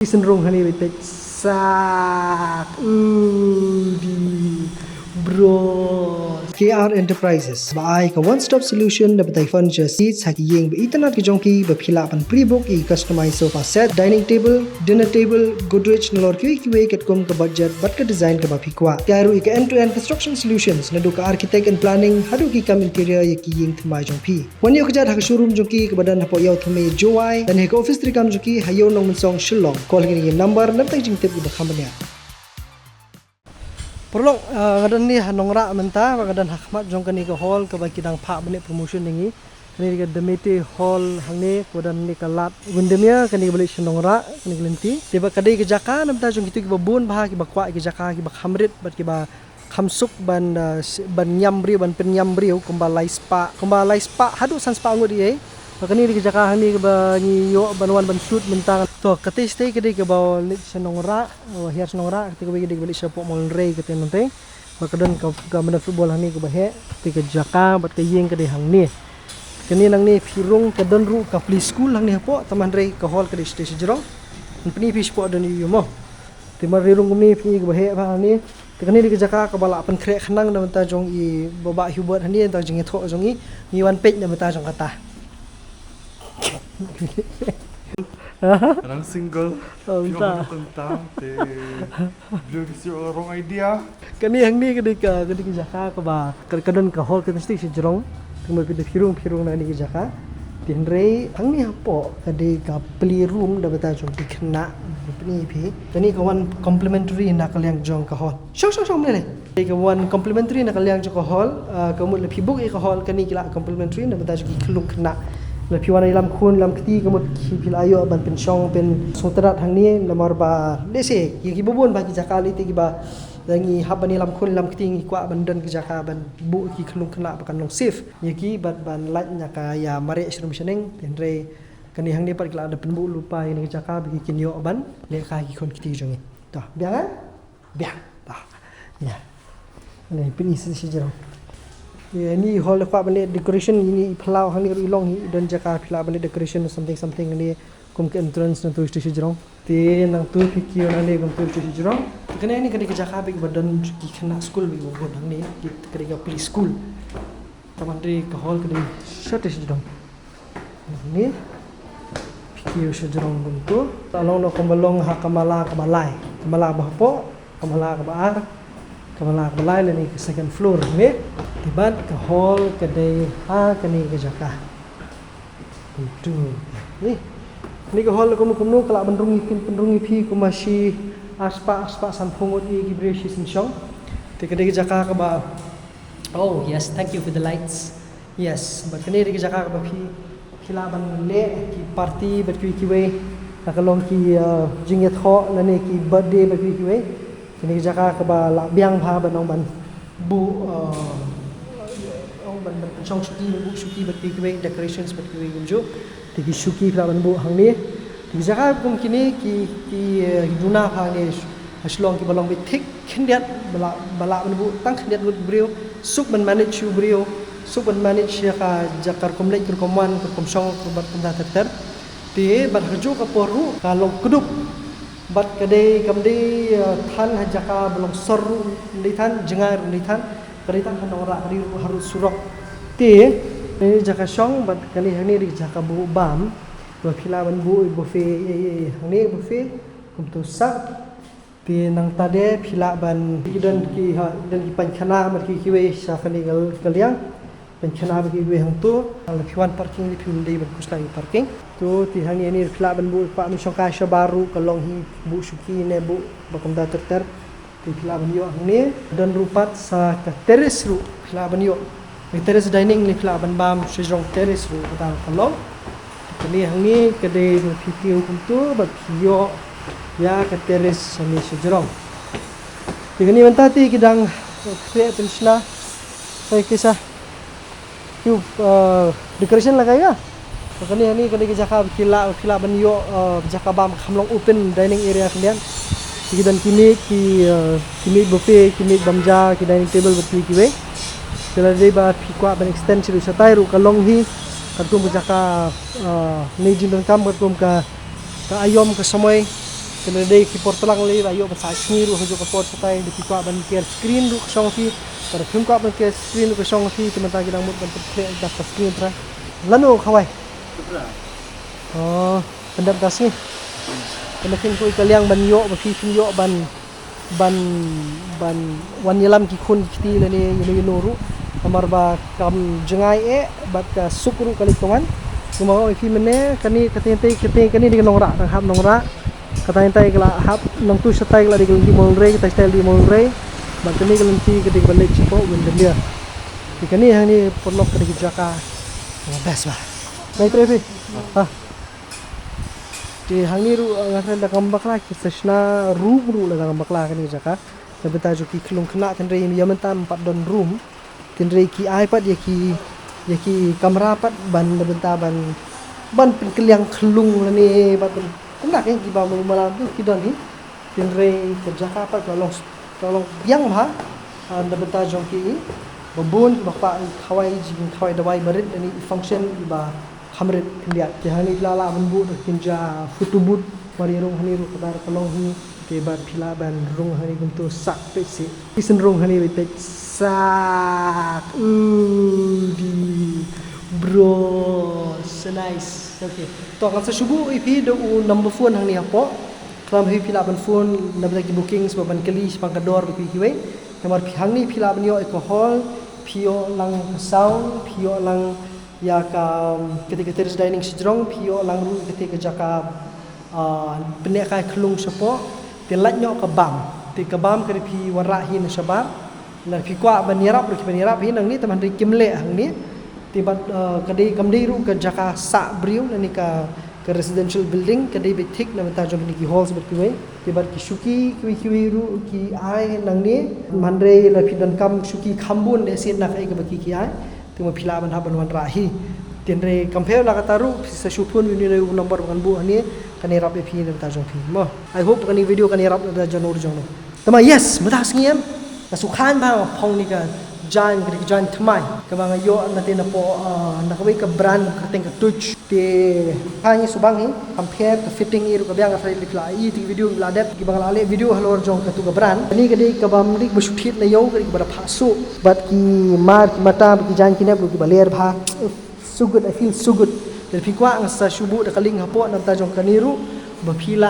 Cenderung hani betek sak di bro KR Enterprises by ka one-stop solution na batay furniture seats haki yeng ba internet ki jongki ba phila pan pre-book I customized sofa set dining table dinner table Godrej nalor ki way ket kom ka budget bat ka design ka ba phikwa karu I ka end-to-end construction solutions na do ka architect and planning hadu ki kam interior ki yeng thmai jongpi wani ka jat hak showroom jongki ka badan hapo yaw thmai joy dan he ka office tri kam jongki hayo nong mensong shillong call ni number namtang jing tip ba khamania Perlong ngadan ni hanongra menta ngadan hakmat jong kani ke hall ke bagi dang pha balik promotion ningi kani ke demete hall hangne kodan ni kalat gundemia kani balik hanongra kani lenti tiba kadai ke jaka namta jong gitu ke babun bah ke bakwa ke jaka ke bakhamrit bat ke ba khamsuk ban nyamri ban penyamri kumbalai spa hadu san spa ngudi ai kani ke jaka hani ke ba ni yo banwan ban shoot mentang to kate stay kede ke baw senongra hiar senongra ketika bagi balik siapa mall rey kete nanti bakadan ka mana football hani ke bahe ketika jaka bat ke yeng kede hang ni kini nang ni firung ke don ru ka play school hang ni hapo taman rey ke hall kede station jerong peni fish po don yu mo timar rirung ni peni ke bahe ba ni kini di jaka ke bala pen krek khnang na menta jong I baba hubert hani ta jing tho jong ni wan page na menta jong kata Orang single, entah. tentang belum kasi orang idea. Kani hang ni kadi ke jaka ke ba kadon ke hall ke mesti jerong kemudian pindah firung na ni ke jaka tinrei hang ni hapo kadi ka playroom da bata jong dikna ni pi kani ke one complimentary na kalyang jong ke hall shong mele ke one complimentary na kalyang jong ke hall kemudian lebih book ke hall kani kila complimentary na bata jong kelung kena lebih warna lam kun lam keti kemudian kipil ayo ban pensyong pen soterat hang ni lamar ba dese ki bubun bagi jakali ti ba dangi habani lam kun lam keti ngi kwa bandan ke jaka ban bu ki kelung kena bakan long safe ki bat ban lat nya ka ya mare shrum sheneng tenre kani hang ni par kila ada penbu lupa ini ke jaka bagi kinyo ban le ka ki kon keti jongi dah biang biang dah ya ni pini si jerong ni hall kwa bane decoration ini phalau hang ni ilong dan jaka phila bane decoration something ni kum ke entrance na tu station jerong te nang tu fikir na ni kum tu station jerong kene ni kadi jaka big badan ki khana school bi bo hang ni kadi ka play school taman ri ka hall kadi station jerong ni fikir station kum tu along no kombalong ha kamala bah po kamala ka baar kamala balai ni ke second floor ni tibat ke hall kedai ha kani ke jaka itu ni ke hall ko kumno kala pendrungi phi ko masih aspa sampung odi ki breshi sinchong te kedai ke jaka ka ba oh yes thank you for the lights yes but kani ke jaka ka ba phi khilaban le ki party bat ki we akalong ki jinget ho lani ki birthday bat ki we kini jaka ke ba la biang pha ban ong ban bu ong ban chong shuki bu shuki bat ki we decorations bat ki we gumjo ti ki shuki pla ban bu hang ni ti jaka kum kini ki duna pha ni haslong ki balong bi thik khendiat bala ban bu tang khendiat gut brio suk ban manage brio suk ban manage ka jakar komlek komwan kom song bat tanda ter ti ban hajo ka poru kalong kudup bat kadai kamdi than hajaka belum seru di than jengar di than karitan kan ora harus surok ti ni jaka song bat kali hani di jaka bu bam ba philaban bu buffet hani buffet kum tu sak ti nang tade philaban dan ki panchana mat ki we sa kali kaliang panchana bagi we hang tu al phiwan parking di phim dei ban kuslai parking tu ti hang ni phila ban bu pa mi songka sha baru kalong hi bu shuki ne bu bakom da ter ti phila ban yo hang ni dan rupat sa ka terrace ru phila ban yo ni terrace dining ni phila ban bam sejong terrace ru ta kalong ni hang ni kede fitiu kum tu ba phio ya ka terrace ni sejong ti ni mentati kidang kre pensna sai kisah tu decoration lagaya kani ni kani ke jaka khila ban yo jaka bam khamlong open dining area kalian ki dan kini buffet kini bamja ki dining table berpi ki we kala dei ba pikwa ban extension sa tayru kalong hi kadum jaka ni jin dan kam kadum ka ayom ka samoy kena dei ki portolang le ayo pasal ni ru hojo ko port satai di pikwa ban care screen ru song fi tar phim ko ban care screen ko song fi teman ta gidang mut ban play da screen tra lanu khawai oh pendap das ni kena kin ko ikaliang ban yo ba fi fin yo ban wan yalam ki khun kiti le ni yuno ru kamar ba kam jengai bat ka sukru kali kawan kumau fi mene kani kate kani di nongra tang hap nongra kata tai kala hap nong tu satai kala di mol rei kata style di mol rei bat kani kalanti kadi balik cipo win dia kani hang ni porlok kadi jaka best ba baik trevi ha di hang ni ru ngatren da kambak la ki sesna ru la kambak la kani jaka beta jo ki klung khna kan rei mi yamantam 4 don room tin rei ki ipad ya ki kamera pat ban benta ban keliang kelung la ni bat nak yang ki ba malam tu ki don ni tin rei kerja apa tolong yang ha anda benta jo ki babun bapa khawai jing khawai dawai barit ni function ba hamret lihat jahani lala menbu kinja futubut mari rong hani ru kadar kalong hi ke ba phila ban rong hani guntu sak pe si isen rong hani pe sak di bro so nice okay to kan sa subu ipi do number phone hang ni apo kram hi phila ban phone nabla ki booking sebab ban kali sepang kador bi kiwe nomor hang ni phila ban yo alcohol pio lang sound pio lang ya ka ketika terus dining sejrong pio lang ru ketika jaka benek kai kelung sepo telat nyok ke bam ti ke bam ke pi warak hin sebab la pi kwa banirap ru ki banirap hin nang ni teman ri kimle hang ni tibat kadai kamdai ru ke jaka sa briu ni ka ke residential building kadai betik na mata jom ni ki halls bet kiwe tibat ki shuki kiwi ru ki ai nang ni mandre la pi dan kam shuki khambun de sin na kai ke baki ki ai timo phila ban haban wan rahi tenre compare la kataru sa shupun ni nomor kan bu ani kani rap e phi ta jong phi mo I hope kani video kani rap da janor jong no tama yes mata sngiem na sukhan ba phong ni ka jan thmai ka ba yo na te na po na ka ka brand ka teng ka touch te pani subang hi compare ka fitting ir ka byang fa likla I ti video la dep ki bang ale video halor jong ka tu ka brand ni ka dei ka bam lik bu shuthit na yo ka ba phasu but ki mar mata ki jan ki ne bu ki ba ler bha so good I feel so good del pi kwa ang sa shubu da kaling hapo nam ta jong kaniru ba phila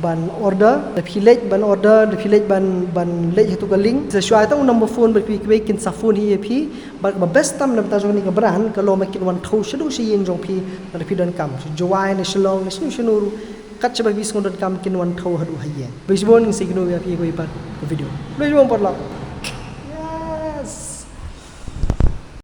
ban order da philej ban order da philej ban lej hatu kaling sa shwai ta number phone ba pi kwe kin sa phone hi phi ba best tam nam ta jong ni ka brand ka lo ma kin wan thau shadu shi yeng jong phi da phi don kam jowai ne shlong ne shnu ru kat chaba bis ngon don kam kin wan thau hadu haye bisbon sing no ya phi ko ipat video bisbon por la